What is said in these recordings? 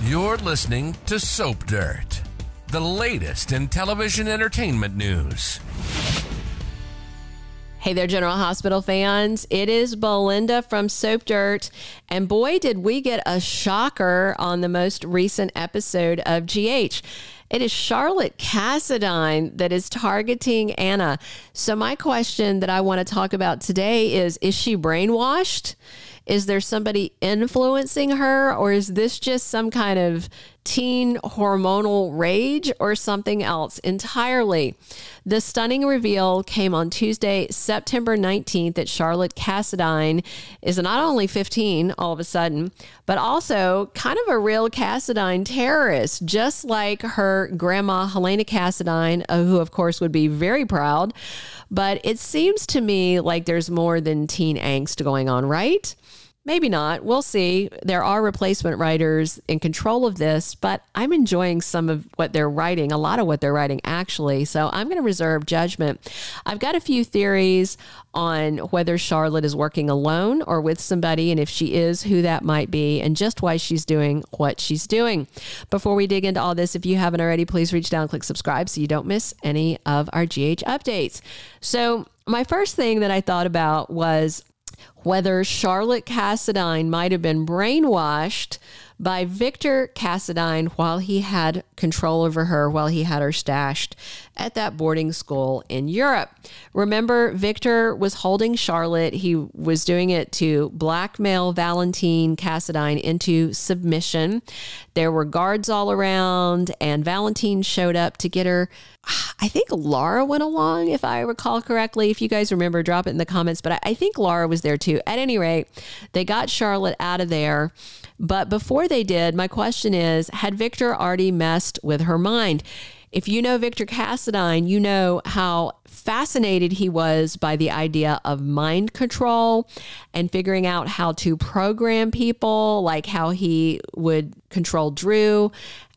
You're listening to Soap Dirt, the latest in television entertainment news. Hey there, General Hospital fans. It is Belinda from Soap Dirt. And boy, did we get a shocker on the most recent episode of GH. It is Charlotte Cassadine that is targeting Anna. So my question that I want to talk about today is she brainwashed? Is there somebody influencing her, or is this just some kind of teen hormonal rage or something else entirely? The stunning reveal came on Tuesday, September 19th, that Charlotte Cassadine is not only 15 all of a sudden, but also kind of a real Cassadine terrorist, just like her grandma, Helena Cassadine, who of course would be very proud. But it seems to me like there's more than teen angst going on, right? Maybe not. We'll see. There are replacement writers in control of this, but I'm enjoying some of what they're writing, a lot of what they're writing actually. So I'm going to reserve judgment. I've got a few theories on whether Charlotte is working alone or with somebody, and if she is, who that might be, and just why she's doing what she's doing. Before we dig into all this, if you haven't already, please reach down and click subscribe so you don't miss any of our GH updates. So my first thing that I thought about was whether Charlotte Cassadine might have been brainwashed by Victor Cassadine while he had control over her, while he had her stashed at that boarding school in Europe. Remember, Victor was holding Charlotte. He was doing it to blackmail Valentin Cassadine into submission. There were guards all around, and Valentin showed up to get her. I think Laura went along, if I recall correctly. If you guys remember, drop it in the comments. But I think Laura was there too. At any rate, they got Charlotte out of there. But before they did, my question is, had Victor already messed with her mind? If you know Victor Cassadine, you know how fascinated he was by the idea of mind control and figuring out how to program people, like how he would control Drew.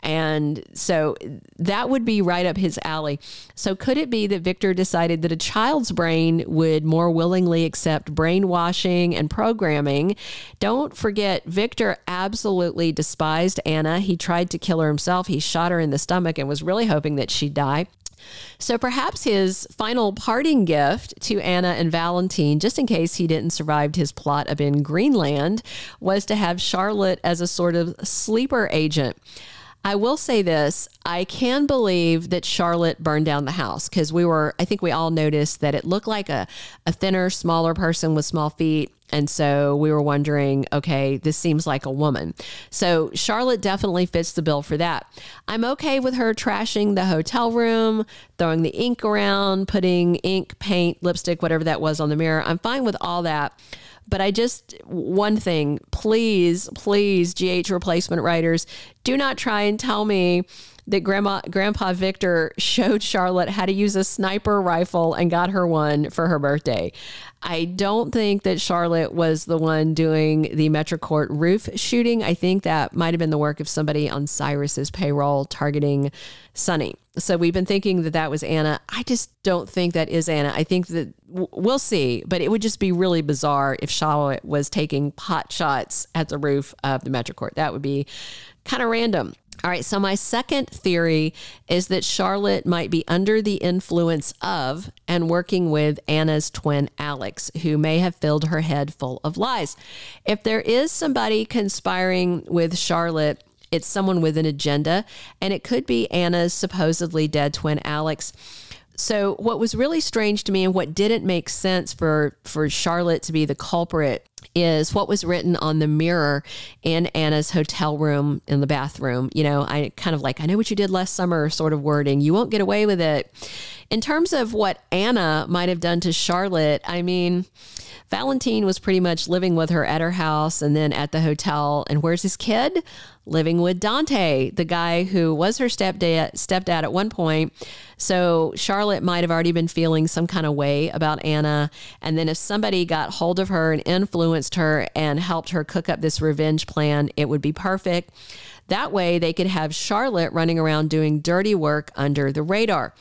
And so that would be right up his alley. So could it be that Victor decided that a child's brain would more willingly accept brainwashing and programming? Don't forget, Victor absolutely despised Anna. He tried to kill her himself. He shot her in the stomach and was really hoping that she'd die. So perhaps his final parting gift to Anna and Valentin, just in case he didn't survive his plot up in Greenland, was to have Charlotte as a sort of sleeper agent. I will say this, I can believe that Charlotte burned down the house because I think we all noticed that it looked like a thinner, smaller person with small feet. And so we were wondering, okay, this seems like a woman. So Charlotte definitely fits the bill for that. I'm okay with her trashing the hotel room, throwing the ink around, putting ink, paint, lipstick, whatever that was on the mirror. I'm fine with all that. But one thing, please, GH replacement writers, do not try and tell me that Grandpa Victor showed Charlotte how to use a sniper rifle and got her one for her birthday. I don't think that Charlotte was the one doing the Metrocourt roof shooting. I think that might have been the work of somebody on Cyrus's payroll targeting Sonny. So we've been thinking that was Anna. I just don't think that is Anna. I think that we'll see, but it would just be really bizarre if Charlotte was taking pot shots at the roof of the Metrocourt. That would be kind of random. All right, so my second theory is that Charlotte might be under the influence of and working with Anna's twin Alex, who may have filled her head full of lies. If there is somebody conspiring with Charlotte, it's someone with an agenda, and it could be Anna's supposedly dead twin Alex. So what was really strange to me and what didn't make sense for Charlotte to be the culprit is what was written on the mirror in Anna's hotel room in the bathroom. You know, I know what you did last summer sort of wording. You won't get away with it. In terms of what Anna might have done to Charlotte, I mean, Valentin was pretty much living with her at her house and then at the hotel. And where's his kid? Living with Dante, the guy who was her stepdad at one point. So Charlotte might have already been feeling some kind of way about Anna. And then if somebody got hold of her and influenced her and helped her cook up this revenge plan, it would be perfect. That way they could have Charlotte running around doing dirty work under the radar.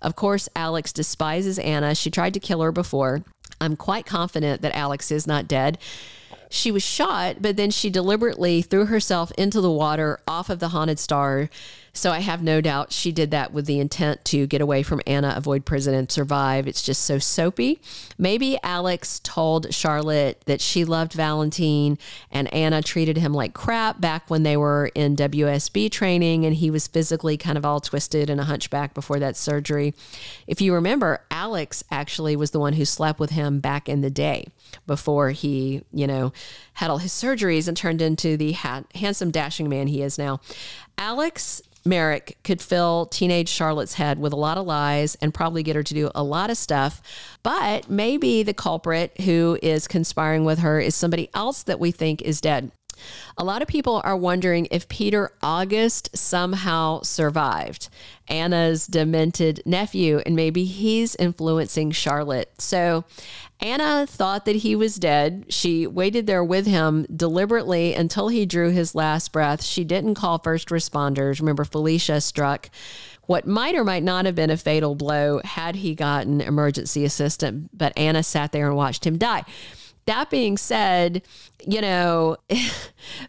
Of course, Alex despises Anna. She tried to kill her before. I'm quite confident that Alex is not dead. She was shot, but then she deliberately threw herself into the water off of the haunted star. So I have no doubt she did that with the intent to get away from Anna, avoid prison, and survive. It's just so soapy. Maybe Alex told Charlotte that she loved Valentin and Anna treated him like crap back when they were in WSB training and he was physically kind of all twisted and a hunchback before that surgery. If you remember, Alex actually was the one who slept with him back in the day before he, had all his surgeries and turned into the handsome, dashing man he is now. Alex Merrick could fill teenage Charlotte's head with a lot of lies and probably get her to do a lot of stuff. But maybe the culprit who is conspiring with her is somebody else that we think is dead. A lot of people are wondering if Peter August somehow survived, Anna's demented nephew, and maybe he's influencing Charlotte. So Anna thought that he was dead. She waited there with him deliberately until he drew his last breath. She didn't call first responders. Remember, Felicia struck what might or might not have been a fatal blow had he gotten emergency assistance, but Anna sat there and watched him die. That being said,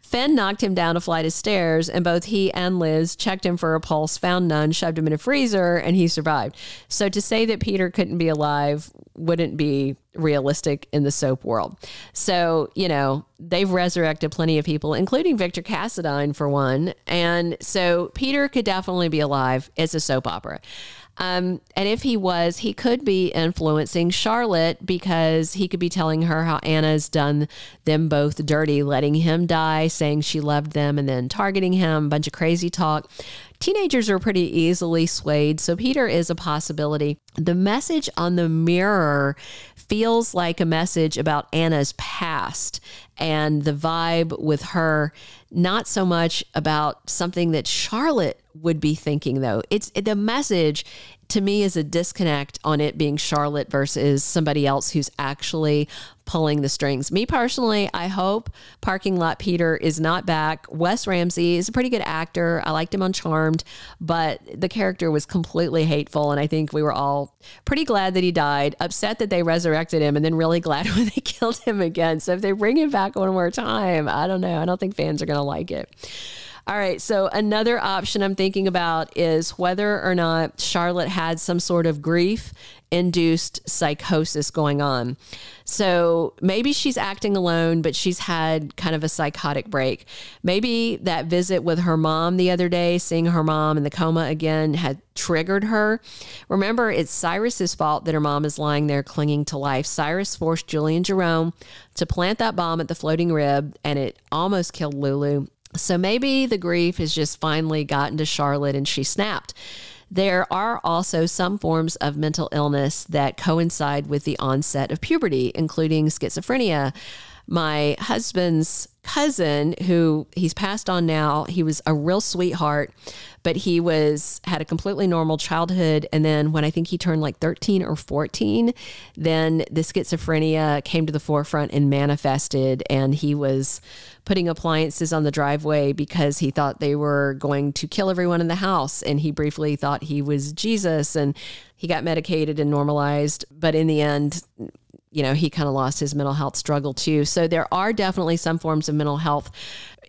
Finn knocked him down a flight of stairs and both he and Liz checked him for a pulse, found none, shoved him in a freezer, and he survived. So to say that Peter couldn't be alive wouldn't be realistic in the soap world. So, they've resurrected plenty of people, including Victor Cassadine for one. And so Peter could definitely be alive. It's a soap opera. And if he was, he could be influencing Charlotte because he could be telling her how Anna's done them both dirty, letting him die, saying she loved them, and then targeting him, a bunch of crazy talk. Teenagers are pretty easily swayed, so Peter is a possibility. The message on the mirror feels like a message about Anna's past and the vibe with her, not so much about something that Charlotte would be thinking, though. It's the message to me is a disconnect on it being Charlotte versus somebody else who's actually pulling the strings. Me personally, I hope Parking Lot Peter is not back. Wes Ramsey is a pretty good actor. I liked him on Charmed, but the character was completely hateful. And I think we were all pretty glad that he died, upset that they resurrected him, and then really glad when they killed him again. So if they bring him back one more time, I don't know. I don't think fans are going to like it. All right, so another option I'm thinking about is whether or not Charlotte had some sort of grief-induced psychosis going on. So maybe she's acting alone, but she's had kind of a psychotic break. Maybe that visit with her mom the other day, seeing her mom in the coma again, had triggered her. Remember, it's Cyrus's fault that her mom is lying there clinging to life. Cyrus forced Julie and Jerome to plant that bomb at the floating rib, and it almost killed Lulu. So maybe the grief has just finally gotten to Charlotte and she snapped. There are also some forms of mental illness that coincide with the onset of puberty, including schizophrenia. My husband's cousin, who he's passed on now, he was a real sweetheart, but he had a completely normal childhood. And then when I think he turned like 13 or 14, then the schizophrenia came to the forefront and manifested, and he was putting appliances on the driveway because he thought they were going to kill everyone in the house. And he briefly thought he was Jesus, and he got medicated and normalized. But in the end, he kind of lost his mental health struggle too. So there are definitely some forms of mental health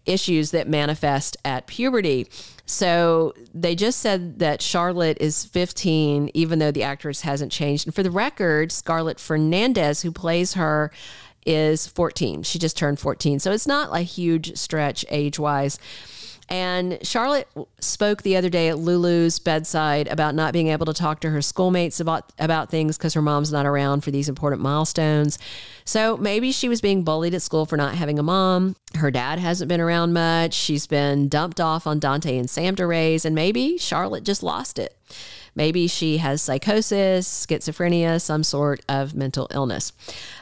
issues that manifest at puberty. So they just said that Charlotte is 15, even though the actress hasn't changed. And for the record, Scarlett Fernandez, who plays her, is 14. She just turned 14. So it's not a huge stretch age-wise. And Charlotte spoke the other day at Lulu's bedside about not being able to talk to her schoolmates about things because her mom's not around for these important milestones. So maybe she was being bullied at school for not having a mom. Her dad hasn't been around much. She's been dumped off on Dante and Sam to raise, and maybe Charlotte just lost it. Maybe she has psychosis, schizophrenia, some sort of mental illness.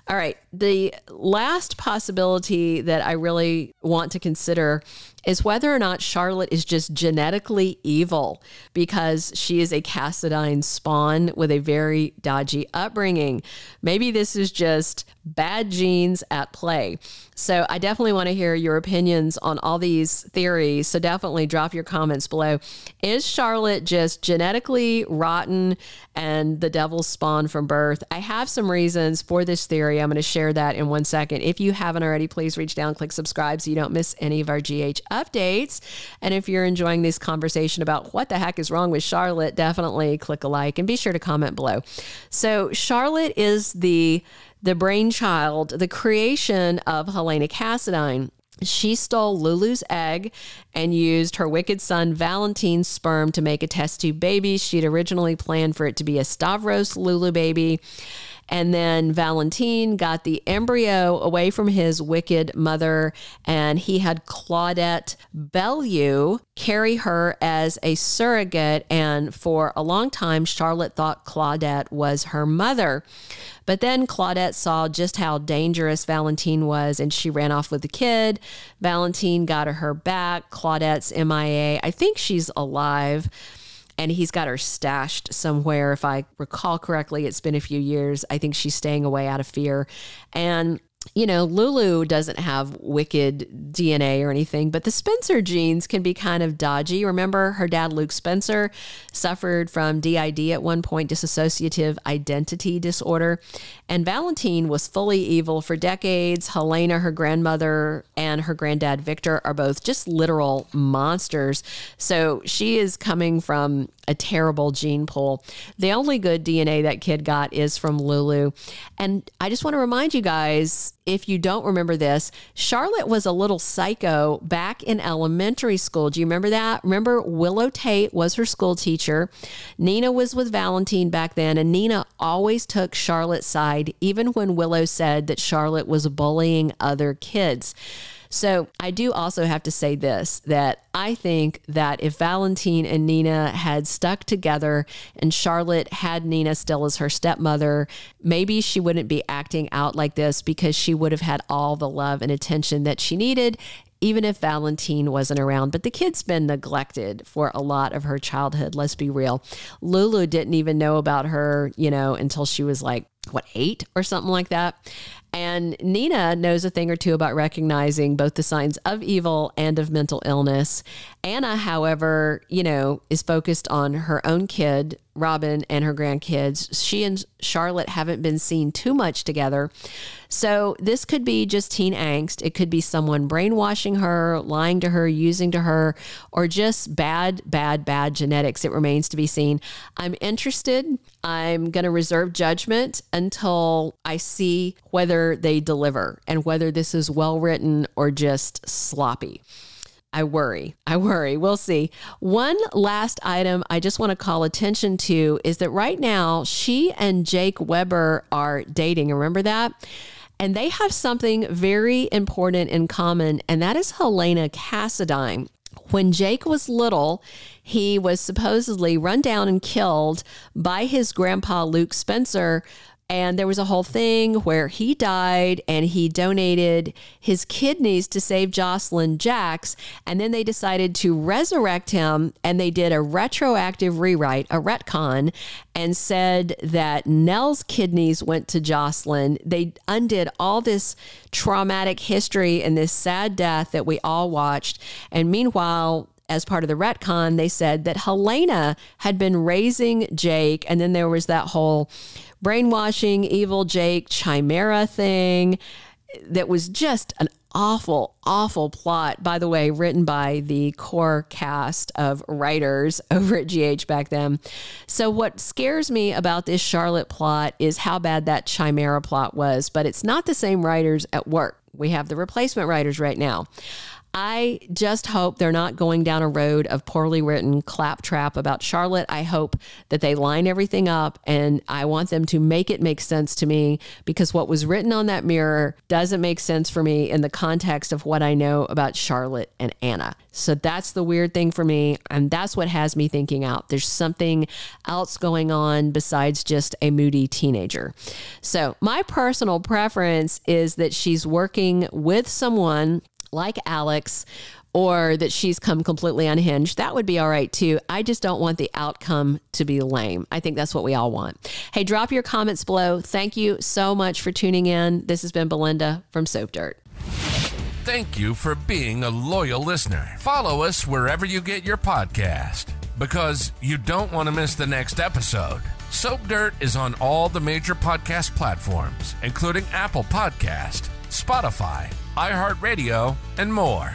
All right. The last possibility that I really want to consider is whether or not Charlotte is just genetically evil because she is a Cassadine spawn with a very dodgy upbringing. Maybe this is just bad genes at play. So I definitely want to hear your opinions on all these theories. So definitely drop your comments below. Is Charlotte just genetically rotten and the devil's spawn from birth? I have some reasons for this theory. you. I'm going to share that in 1 second. If you haven't already, please reach down, click subscribe so you don't miss any of our GH updates. And if you're enjoying this conversation about what the heck is wrong with Charlotte, definitely click a like and be sure to comment below. So Charlotte is the brainchild, the creation of Helena Cassadine. She stole Lulu's egg and used her wicked son Valentin's sperm to make a test tube baby. She'd originally planned for it to be a Stavros Lulu baby. And then Valentin got the embryo away from his wicked mother, and he had Claudette Bellew carry her as a surrogate. And for a long time, Charlotte thought Claudette was her mother. But then Claudette saw just how dangerous Valentin was, and she ran off with the kid. Valentin got her back. Claudette's MIA. I think she's alive. And he's got her stashed somewhere. If I recall correctly, it's been a few years. I think she's staying away out of fear. And, you know, Lulu doesn't have wicked DNA or anything, but the Spencer genes can be kind of dodgy. Remember, her dad, Luke Spencer, suffered from DID at one point, dissociative identity disorder. And Valentin was fully evil for decades. Helena, her grandmother, and her granddad, Victor, are both just literal monsters. So she is coming from a terrible gene pool. The only good DNA that kid got is from Lulu. And I just want to remind you guys, if you don't remember this, Charlotte was a little psycho back in elementary school. Do you remember that? Remember, Willow Tate was her school teacher. Nina was with Valentin back then, and Nina always took Charlotte's side, even when Willow said that Charlotte was bullying other kids. So I do also have to say this, that I think that if Valentin and Nina had stuck together and Charlotte had Nina still as her stepmother, maybe she wouldn't be acting out like this, because she would have had all the love and attention that she needed, even if Valentin wasn't around. But the kid's been neglected for a lot of her childhood. Let's be real. Lulu didn't even know about her, until she was like, 8 or something like that. And Nina knows a thing or two about recognizing both the signs of evil and of mental illness. Anna, however, is focused on her own kid, Robin, and her grandkids. She and Charlotte haven't been seen too much together. So this could be just teen angst. It could be someone brainwashing her, lying to her, using to her, or just bad genetics. It remains to be seen. I'm interested. I'm going to reserve judgment until I see whether they deliver and whether this is well written or just sloppy. I worry. We'll see. One last item I just want to call attention to is that right now she and Jake Weber are dating. Remember that? And they have something very important in common, and that is Helena Cassadine. When Jake was little, he was supposedly run down and killed by his grandpa, Luke Spencer. And there was a whole thing where he died and he donated his kidneys to save Jocelyn Jacks. And then they decided to resurrect him, and they did a retroactive rewrite, a retcon, and said that Nell's kidneys went to Jocelyn. They undid all this traumatic history and this sad death that we all watched. And meanwhile, as part of the retcon, they said that Helena had been raising Jake. And then there was that whole brainwashing, evil Jake, chimera thing that was just an awful plot, by the way, written by the core cast of writers over at GH back then. So what scares me about this Charlotte plot is how bad that chimera plot was, but it's not the same writers at work. We have the replacement writers right now. I just hope they're not going down a road of poorly written claptrap about Charlotte. I hope that they line everything up, and I want them to make it make sense to me, because what was written on that mirror doesn't make sense for me in the context of what I know about Charlotte and Anna. So that's the weird thing for me, and that's what has me thinking out. There's something else going on besides just a moody teenager. So my personal preference is that she's working with someone like Alex, or that she's come completely unhinged. That would be all right too. I just don't want the outcome to be lame. I think that's what we all want. Hey, drop your comments below. Thank you so much for tuning in. This has been Belinda from Soap Dirt. Thank you for being a loyal listener. Follow us wherever you get your podcast, because you don't want to miss the next episode. Soap Dirt is on all the major podcast platforms, including Apple Podcast, Spotify, iHeartRadio, and more.